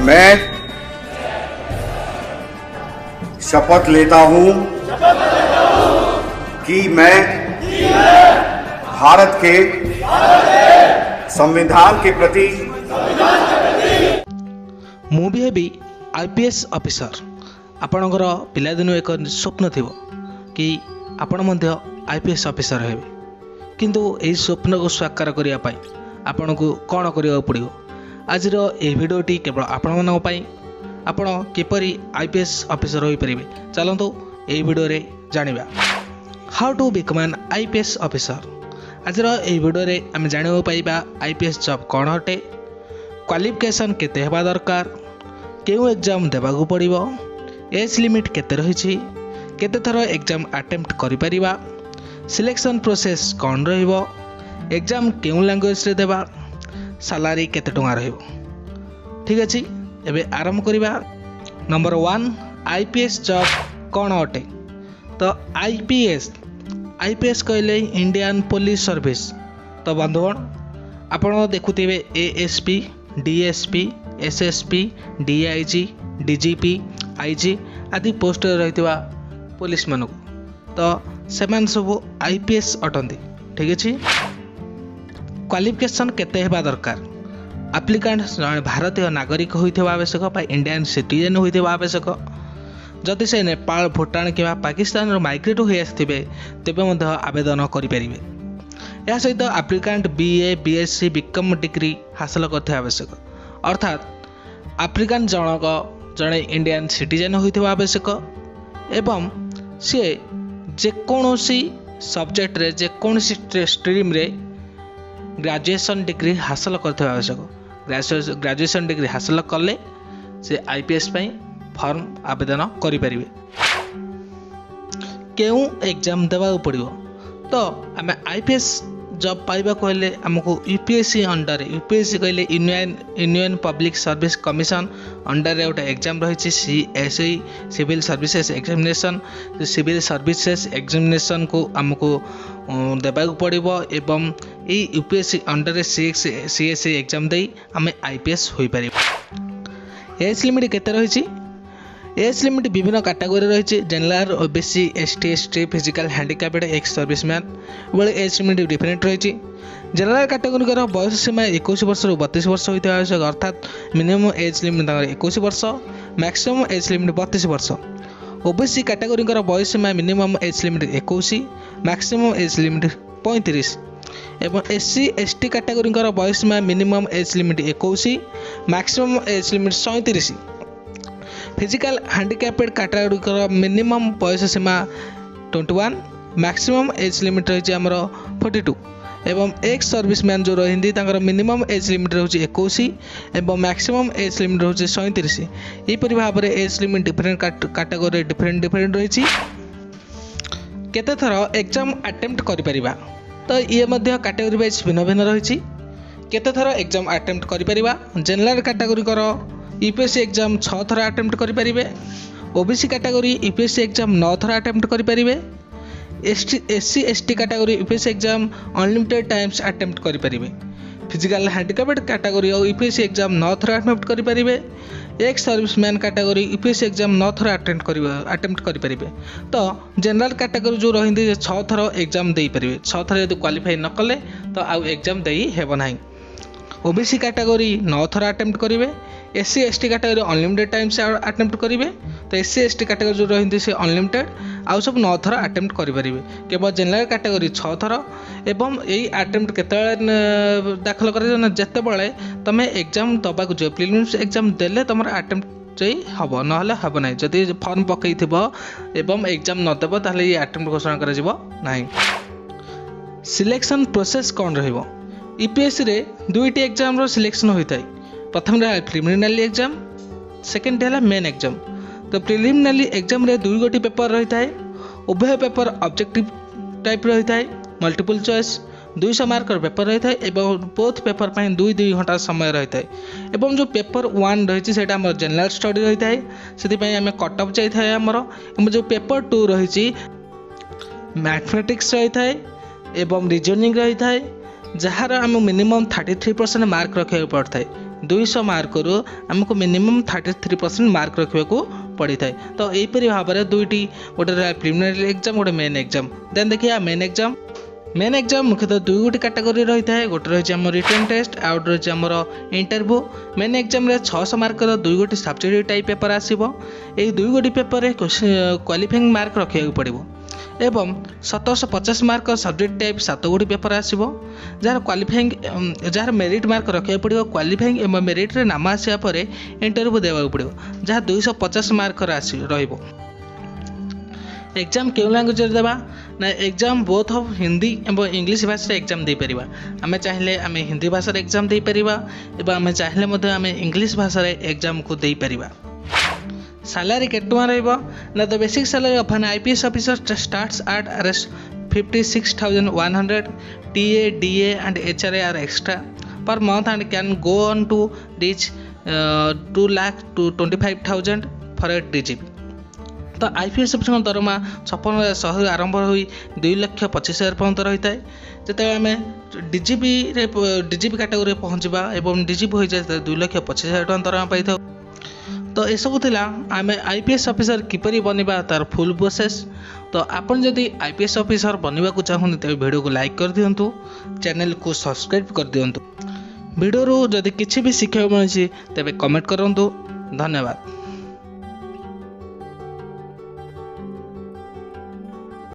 मैं शपथ लेता हूँ कि मैं भारत के संविधान के प्रति मु भी हेबी आईपीएस ऑफिसर। आपणकर पिलादिन एक स्वप्न थी कि आपण मध्य आईपीएस ऑफिसर हेबे, किंतु यही स्वप्न को साकार करने आपण को कौन करने पड़ो। आज ये भिडियोटी केवल आपण मानी आपण किपरि आईपीएस ऑफिसर हो पारे चलतु यही भिडियो रे जानिबा how to become an IPS officer. आज यही भिडियो रे आम जानिबा पाइबा आईपीएस जॉब कौन अटे, क्वालिफिकेशन केते हेबा दरकार, केउ एग्जाम देबाकू पड़िबो, एज लिमिट केते रहिछि, केते थर एग्जाम अटेम्प्ट करि परिबा, सिलेक्शन प्रोसेस कौन रहिबो, एग्जाम केउ लैंग्वेज रे देबा, सैलरी केते टंगा रहिबो। ठीक अछि, एबे आरंभ करिबा। नंबर 1 आईपीएस जॉब कौन अटे। तो आईपीएस कहले इंडियन पुलिस सर्विस। तो बंधुगण आपण देखुथिबे ASP, DSP, SSP, DIG, DGP, IG आदि पोस्ट रहितबा पुलिस मानक, तो सेमान सब आईपीएस अटंती। ठीक अछि। क्वालिफिकेशन केते हेबा दरकार। एप्लिकांट जने भारतीय नागरिक होइथिबा आवश्यक बा इंडियन सिटीजन होइथिबा आवश्यक। जदि से नेपाल, भूटान कि पाकिस्तान माइग्रेट हो आसथिबे तेबे मध्य आवेदन करि परिबे। या सहित एप्लिकांट बीए, बीएससी, बीकॉम डिग्री हासिल करथिबा आवश्यक। अर्थात एप्लिकांट जनक जने इंडियन सिटीजन होइथिबा आवश्यक एवं सी जेकोसी सब्जेक्ट रे जेकोसी स्ट्रीम रे ग्रेजुएशन डिग्री हासिल करते आवश्यक। ग्रेजुएशन डिग्री हासिल कले से आईपीएस पई फॉर्म आवेदन करि परिबे। केउ एग्जाम देबा पड़िबो। तो आम आईपीएस जॉब पाइबा कहले हमको यूपीएससी अंडर, यूपीएससी कहले union public service commission under रे गोटे एग्जाम रही CSE, civil services examination. Civil services examination को हमको देबाक पड़िबो एवं ये यूपीएससी अंडर रे सीएसई एग्जाम दे आम आईपीएस हो पारिबो। एज लिमिट केते रही। एज लिमिट विभिन्न कैटेगरी रही। General, OBC, ST, physically handicapped, ex serviceman बेले एज लिमिट डिफरेंट रही। जनरल कैटेगोरी बयस सीमा 21 वर्ष 32 वर्ष होता आवश्यक। अर्थात मिनिमम एज लिमिट 21 वर्ष, मैक्सिमम एज लिमिट 32 वर्ष। ओबीसी कैटेगोरी बयस सीमा minimum age limit 21, maximum age limit 35 एवं एससी एसटी कैटेगोरी बयस सीमा minimum age limit 21, maximum age limit 37। Physical handicapped category minimum बयस सीमा 21, मैक्सिमम एज लिमिट रही आमर 42 एवं एक्स सर्विसमैन जो रही मिनिमम एज लिमिट रही 21 एवं मैक्सिमम एज लिमिट रही 37। यहपरि भाव में as limit different category different रही। केते थर एग्जाम अटेम्प्ट करि परिबा। तो ये मध्य कैटेगोरी वाइज भिन्न भिन्न रही। केते थर एग्जाम अटेम्प्ट करि परिबा। जनरल कैटेगोरी यूपीएससी एग्जाम 6 थर अटेम्प्ट करि परिबे। ओबीसी कैटेगोरी यूपीएससी एग्जाम 9 थर अटेम्प्ट करि परिबे। SC ST category UPSC exam unlimited times attempt करि परिबे। Physical handicapped category UPSC exam 9 थर अटेम्प्ट करि परिबे। Ex serviceman category UPSC exam 9 थर अटेम्प्ट करि परिबे। तो जनरल कैटेगोरी जो रही 6 थर एग्जाम दे परिबे। 6 थर यदि क्वालिफाई न कले तो आउ एग्जाम देई हेबो नाही। ओबीसी कैटेगोरी 9 थर अटेम्प्ट करिवे। SC ST category unlimited times attempt करिवे। तो एससी एसटी कैटेगोरी जो रही से अनलिमिटेड आउ सब 9 थर अटेम्प्ट करें। केवल जनरल कैटेगोरी 6 थर एवं यही अटेम्प्ट केते दाखल कर जितेबाला तुम एग्जाम दबाक जो प्रिलिम्स एग्जाम देले तुम अटेम्प्ट हम ना हम ना। जदि फॉर्म पकई एवं एग्जाम नदेव ताहले ये अटेम्प्ट घोषणा कर। सिलेक्शन प्रोसेस कौन रहिबो। यूपीएससी रे दुईटी एग्जाम रो सिलेक्शन होता है। प्रथम रहा प्रिलिमिनारी एग्जाम, सेकेंड है मेन एग्जाम। तो प्रिलिमिनारी एग्जाम रे 2 गोटी पेपर रही है। उभय पेपर ऑब्जेक्टिव टाइप रही है, मल्टीपल चॉइस 200 मार्क पेपर रही है एवं बोथ पेपर पर 2 घंटा समय रही है। एवं जो पेपर 1 रही है आम जनरल स्टडी रही है, से आम कटअप जाए आमर। जो पेपर 2 रही मैथमेटिक्स रही है एवं रीजनिंग रही है, जार आम मिनिमम 33% मार्क रखा पड़ता है। 200 मार्करू आमको मिनिमम 33% मार्क रखा पड़ी थाए। तो यहीपरि भाव में दुईटी गोटे रहा प्रिलिमिनारी एग्जाम गोटे मेन एग्जाम। देन देखिए मेन एग्जाम मुख्यतः दुई गोटी कैटेगोरी रही है। गोटे रही है रिटन टेस्ट आउट रही है इंटरव्यू। मेन एग्जाम रे 600 मार्कर दुई गोटी सब्जेक्ट टाइप पेपर आसीबो। एई दुई गोटी पेपर रे क्वालिफाइंग मार्क रखिया पड़िबो एवं 1750 मार्क सब्जेक्ट टाइप 7 गोटी पेपर आसीबो। जार क्वालिफाइंग जार मेरिट मार्क रखिया पड़िबो। क्वालिफाइंग एवं मेरिट रे नाम आसिया परे इंटरव्यू देवा पड़िबो जहाँ 250 मार्क रहिबो। एग्जाम क्यों लैंग्वेज देवा ना एग्जाम बोथ ऑफ हिंदी एवं इंग्लिश भाषा एग्जाम दे परिबा। आमे चाहिले आमे हिंदी भाषा एग्जाम दे परिबा एवं आमे चाहिले मधे आमे इंग्लिश भाषा एग्जाम को दे परिबा। सैलरी केटुआ रहइबो ना the basic salary of N IPS officer starts at 56,100 TA DA and HRA are extra per month and can go on to reach 2 lakh to 25,000 for a DGP। तो IPS officer दरमा 56,100 आरंभ हो 2,25,000 पर्यंत रही है। जिते आम डीजीपी कैटेगोरी पहुँचवा एवं डीजीपी हो जाए 2,25,000 टका दरमा पाई। तो यह सब थिला आम आईपीएस ऑफिसर किपरि बनवा तार फुल प्रोसेस। तो आपन जदि आईपीएस ऑफिसर बनवा को चाहूँ तेज वीडियो को लाइक कर दिंतु, चैनल को सब्सक्राइब कर दिंतु। वीडियो जदि किसी भी शिक्षा मिली तेज कमेंट करूँ। धन्यवाद।